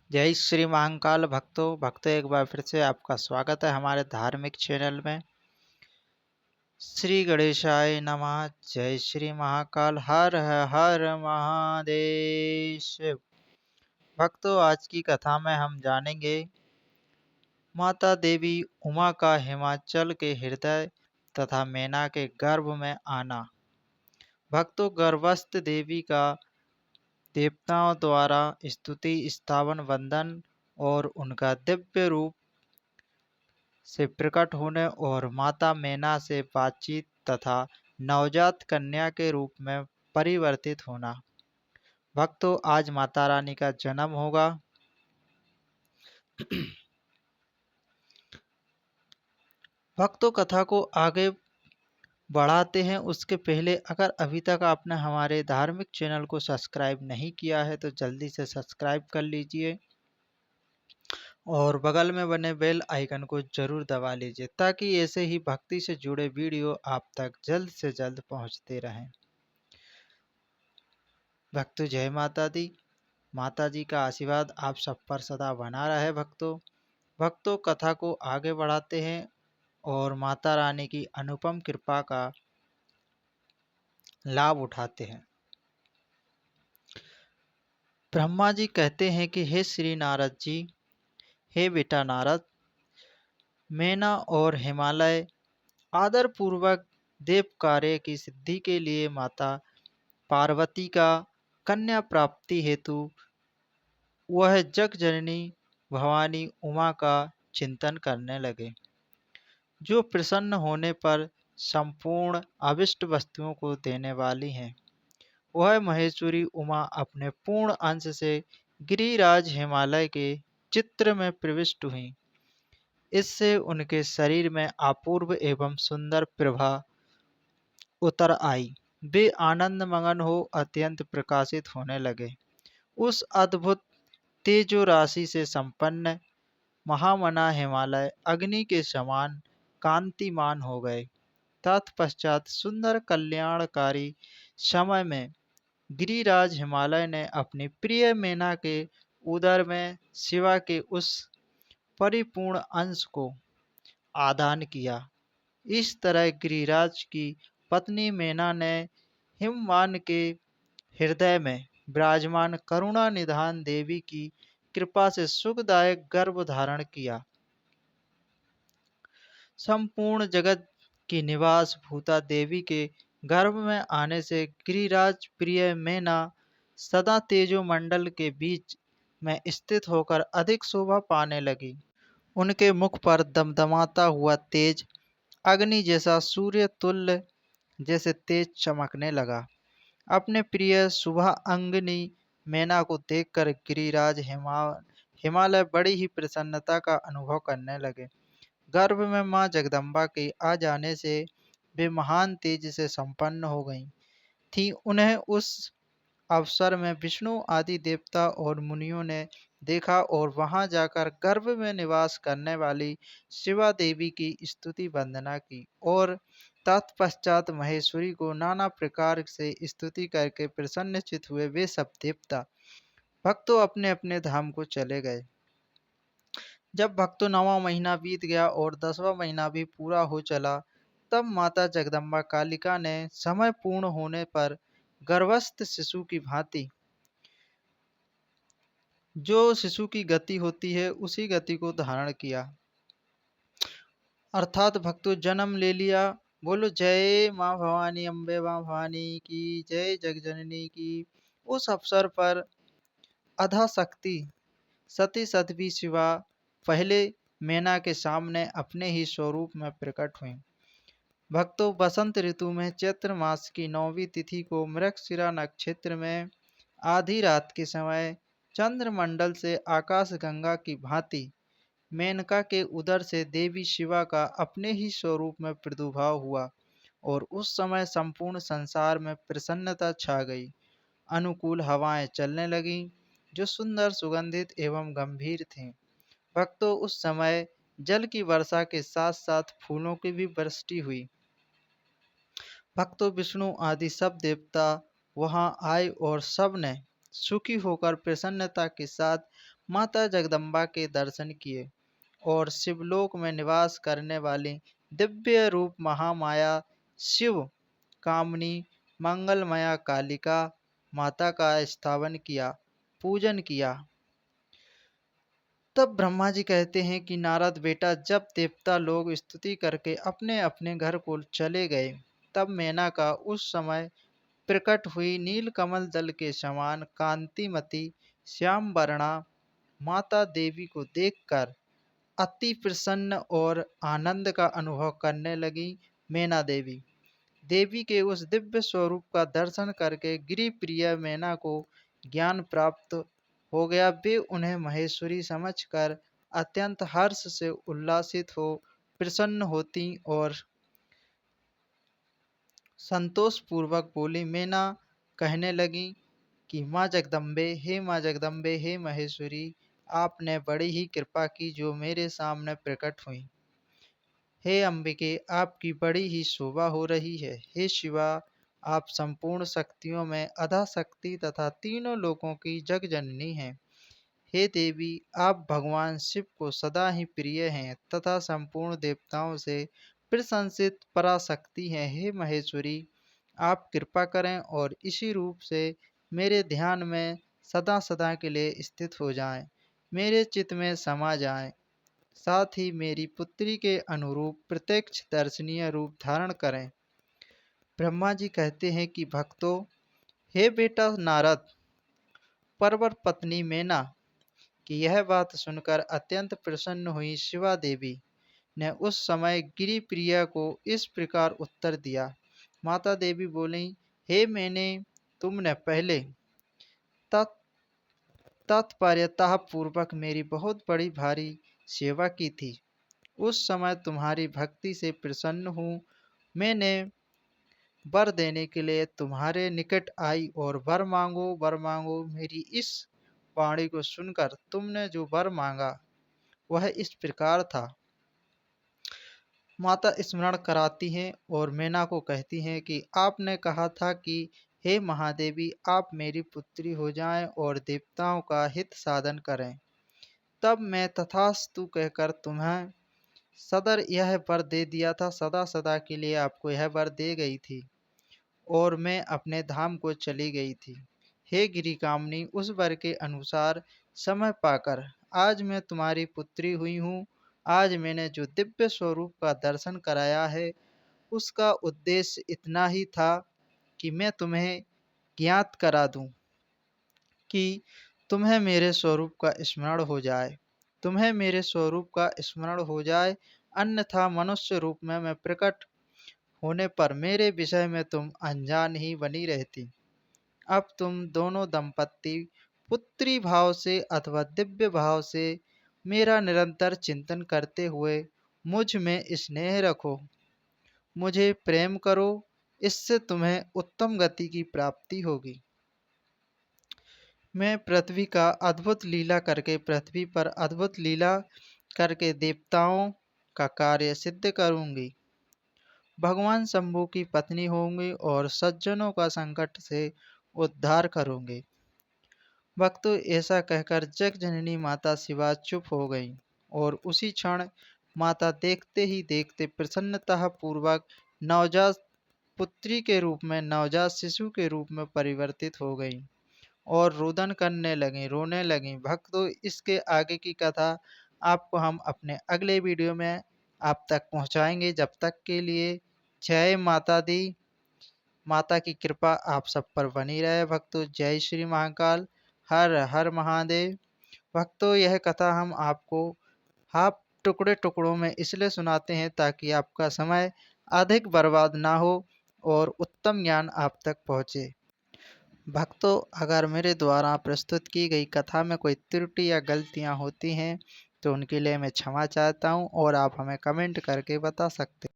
जय श्री महाकाल भक्तों एक बार फिर से आपका स्वागत है हमारे धार्मिक चैनल में। श्री गणेशाय नमः। जय श्री महाकाल। हर हर महादेव। भक्तों, आज की कथा में हम जानेंगे माता देवी उमा का हिमाचल के हृदय तथा मैना के गर्भ में आना। भक्तों, गर्भस्थ देवी का देवताओं द्वारा स्तुति, स्थावन, वंदन और उनका दिव्य रूप से प्रकट होने और माता मैना से बातचीत तथा नवजात कन्या के रूप में परिवर्तित होना। भक्तों, आज माता रानी का जन्म होगा। भक्तों, कथा को आगे बढ़ाते हैं उसके पहले अगर अभी तक आपने हमारे धार्मिक चैनल को सब्सक्राइब नहीं किया है तो जल्दी से सब्सक्राइब कर लीजिए और बगल में बने बेल आइकन को जरूर दबा लीजिए ताकि ऐसे ही भक्ति से जुड़े वीडियो आप तक जल्द से जल्द पहुंचते रहें। भक्तों, जय माता दी। माता जी का आशीर्वाद आप सब पर सदा बना रहे। भक्तों, कथा को आगे बढ़ाते हैं और माता रानी की अनुपम कृपा का लाभ उठाते हैं। ब्रह्मा जी कहते हैं कि हे श्री नारद जी, हे बेटा नारद, मैना और हिमालय आदर पूर्वक देव कार्य की सिद्धि के लिए माता पार्वती का कन्या प्राप्ति हेतु वह जग जननी भवानी उमा का चिंतन करने लगे, जो प्रसन्न होने पर संपूर्ण अभिष्ट वस्तुओं को देने वाली हैं। वह महेश्वरी उमा अपने पूर्ण अंश से गिरिराज हिमालय के चित्र में प्रविष्ट हुई। इससे उनके शरीर में अपूर्व एवं सुंदर प्रभा उतर आई। वे आनंद मगन हो अत्यंत प्रकाशित होने लगे। उस अद्भुत तेजो राशि से संपन्न महामना हिमालय अग्नि के समान कांतिमान हो गए। तत्पश्चात सुंदर कल्याणकारी समय में गिरिराज हिमालय ने अपनी प्रिय मैना के उदर में शिवा के उस परिपूर्ण अंश को आदान किया। इस तरह गिरिराज की पत्नी मैना ने हिमवान के हृदय में विराजमान करुणा निधान देवी की कृपा से सुखदायक गर्भ धारण किया। संपूर्ण जगत की निवास भूता देवी के गर्भ में आने से गिरिराज प्रिय मैना सदा तेजोमंडल के बीच में स्थित होकर अधिक शोभा पाने लगी। उनके मुख पर दमदमाता हुआ तेज अग्नि जैसा सूर्य तुल्य जैसे तेज चमकने लगा। अपने प्रिय शुभा अंगनी मैना को देखकर गिरिराज हिमालय बड़ी ही प्रसन्नता का अनुभव करने लगे। गर्भ में मां जगदम्बा के आ जाने से वे महान तेज से संपन्न हो गईं थीं। उन्हें उस अवसर में विष्णु आदि देवता और मुनियों ने देखा और वहां जाकर गर्भ में निवास करने वाली शिवा देवी की स्तुति वंदना की और तत्पश्चात महेश्वरी को नाना प्रकार से स्तुति करके प्रसन्नचित हुए। वे सब देवता भक्तों अपने अपने धाम को चले गए। जब भक्तों 9वां महीना बीत गया और 10वां महीना भी पूरा हो चला, तब माता जगदम्बा कालिका ने समय पूर्ण होने पर गर्भस्थ शिशु की भांति जो शिशु की गति होती है उसी गति को धारण किया, अर्थात भक्तों जन्म ले लिया। बोलो जय माँ भवानी, अम्बे माँ भवानी की जय, जगजननी की। उस अवसर पर अधा शक्ति सती सतवी शिवा पहले मैना के सामने अपने ही स्वरूप में प्रकट हुई। भक्तों, बसंत ऋतु में चैत्र मास की 9वीं तिथि को मृगशिरा नक्षत्र में आधी रात के समय चंद्रमंडल से आकाश गंगा की भांति मेनका के उदर से देवी शिवा का अपने ही स्वरूप में प्रादुर्भाव हुआ और उस समय संपूर्ण संसार में प्रसन्नता छा गई। अनुकूल हवाएं चलने लगीं जो सुंदर, सुगंधित एवं गंभीर थीं। भक्तों, उस समय जल की वर्षा के साथ साथ फूलों की भी वृष्टि हुई। भक्तों, विष्णु आदि सब देवता वहां आए और सब ने सुखी होकर प्रसन्नता के साथ माता जगदम्बा के दर्शन किए और शिवलोक में निवास करने वाली दिव्य रूप महामाया शिव कामनी मंगलमया कालिका माता का स्थावन किया, पूजन किया। तब ब्रह्मा जी कहते हैं कि नारद बेटा, जब देवता लोग स्तुति करके अपने अपने घर को चले गए, तब मेनका उस समय प्रकट हुई नीलकमल दल के समान कांतिमती श्याम वर्णा माता देवी को देखकर अति प्रसन्न और आनंद का अनुभव करने लगी। मैना देवी देवी के उस दिव्य स्वरूप का दर्शन करके गिरि प्रिय मैना को ज्ञान प्राप्त हो गया। वे उन्हें महेश्वरी समझकर अत्यंत हर्ष से उल्लासित हो प्रसन्न होती और संतोष पूर्वक बोली। मैना कहने लगी कि माँ जगदम्बे, हे माँ जगदम्बे, हे महेश्वरी, आपने बड़ी ही कृपा की जो मेरे सामने प्रकट हुई। हे अंबिके, आपकी बड़ी ही शोभा हो रही है। हे शिवा, आप संपूर्ण शक्तियों में अधा शक्ति तथा तीनों लोकों की जग जननी हैं। हे देवी, आप भगवान शिव को सदा ही प्रिय हैं तथा संपूर्ण देवताओं से प्रशंसित पराशक्ति हैं। हे महेश्वरी, आप कृपा करें और इसी रूप से मेरे ध्यान में सदा सदा के लिए स्थित हो जाएं, मेरे चित्त में समा जाएं, साथ ही मेरी पुत्री के अनुरूप प्रत्यक्ष दर्शनीय रूप धारण करें। ब्रह्मा जी कहते हैं कि भक्तों, हे बेटा नारद, परवर पत्नी मैना की यह बात सुनकर अत्यंत प्रसन्न हुई शिवा देवी ने उस समय गिरि प्रिया को इस प्रकार उत्तर दिया। माता देवी बोली, हे मैंने तुमने पहले तत् तत्परता पूर्वक मेरी बहुत बड़ी भारी सेवा की थी। उस समय तुम्हारी भक्ति से प्रसन्न हूँ। मैंने वर देने के लिए तुम्हारे निकट आई और वर मांगो, वर मांगो। मेरी इस वाणी को सुनकर तुमने जो वर मांगा वह इस प्रकार था। माता स्मरण कराती हैं और मैना को कहती हैं कि आपने कहा था कि हे महादेवी, आप मेरी पुत्री हो जाएं और देवताओं का हित साधन करें। तब मैं तथास्तु कहकर तुम्हें सदर यह वर दे दिया था, सदा सदा के लिए आपको यह वर दे गई थी और मैं अपने धाम को चली गई थी। हे गिरि कामनी, उस वर के अनुसार समय पाकर आज मैं तुम्हारी पुत्री हुई हूँ। आज मैंने जो दिव्य स्वरूप का दर्शन कराया है उसका उद्देश्य इतना ही था कि मैं तुम्हें ज्ञात करा दूं कि तुम्हें मेरे स्वरूप का स्मरण हो जाए, तुम्हें मेरे स्वरूप का स्मरण हो जाए, अन्यथा मनुष्य रूप में मैं प्रकट होने पर मेरे विषय में तुम अनजान ही बनी रहती। अब तुम दोनों दंपत्ति पुत्री भाव से अथवा दिव्य भाव से मेरा निरंतर चिंतन करते हुए मुझ में स्नेह रखो, मुझे प्रेम करो, इससे तुम्हें उत्तम गति की प्राप्ति होगी। मैं पृथ्वी का अद्भुत लीला करके पृथ्वी पर अद्भुत लीला करके देवताओं का कार्य सिद्ध करूंगी। भगवान शंभु की पत्नी होंगी और सज्जनों का संकट से उद्धार करूंगी। भक्तों, ऐसा कहकर जग जननी माता शिवा चुप हो गई और उसी क्षण माता देखते ही देखते प्रसन्नता पूर्वक नवजात पुत्री के रूप में, नवजात शिशु के रूप में परिवर्तित हो गई और रुदन करने लगी, रोने लगी। भक्तों, इसके आगे की कथा आपको हम अपने अगले वीडियो में आप तक पहुंचाएंगे। जब तक के लिए जय माता दी। माता की कृपा आप सब पर बनी रहे। भक्तों, जय श्री महाकाल, हर हर महादेव। भक्तों, यह कथा हम आपको हाफ टुकड़े टुकड़ों में इसलिए सुनाते हैं ताकि आपका समय अधिक बर्बाद ना हो और उत्तम ज्ञान आप तक पहुँचे। भक्तों, अगर मेरे द्वारा प्रस्तुत की गई कथा में कोई त्रुटि या गलतियाँ होती हैं तो उनके लिए मैं क्षमा चाहता हूँ और आप हमें कमेंट करके बता सकते हैं।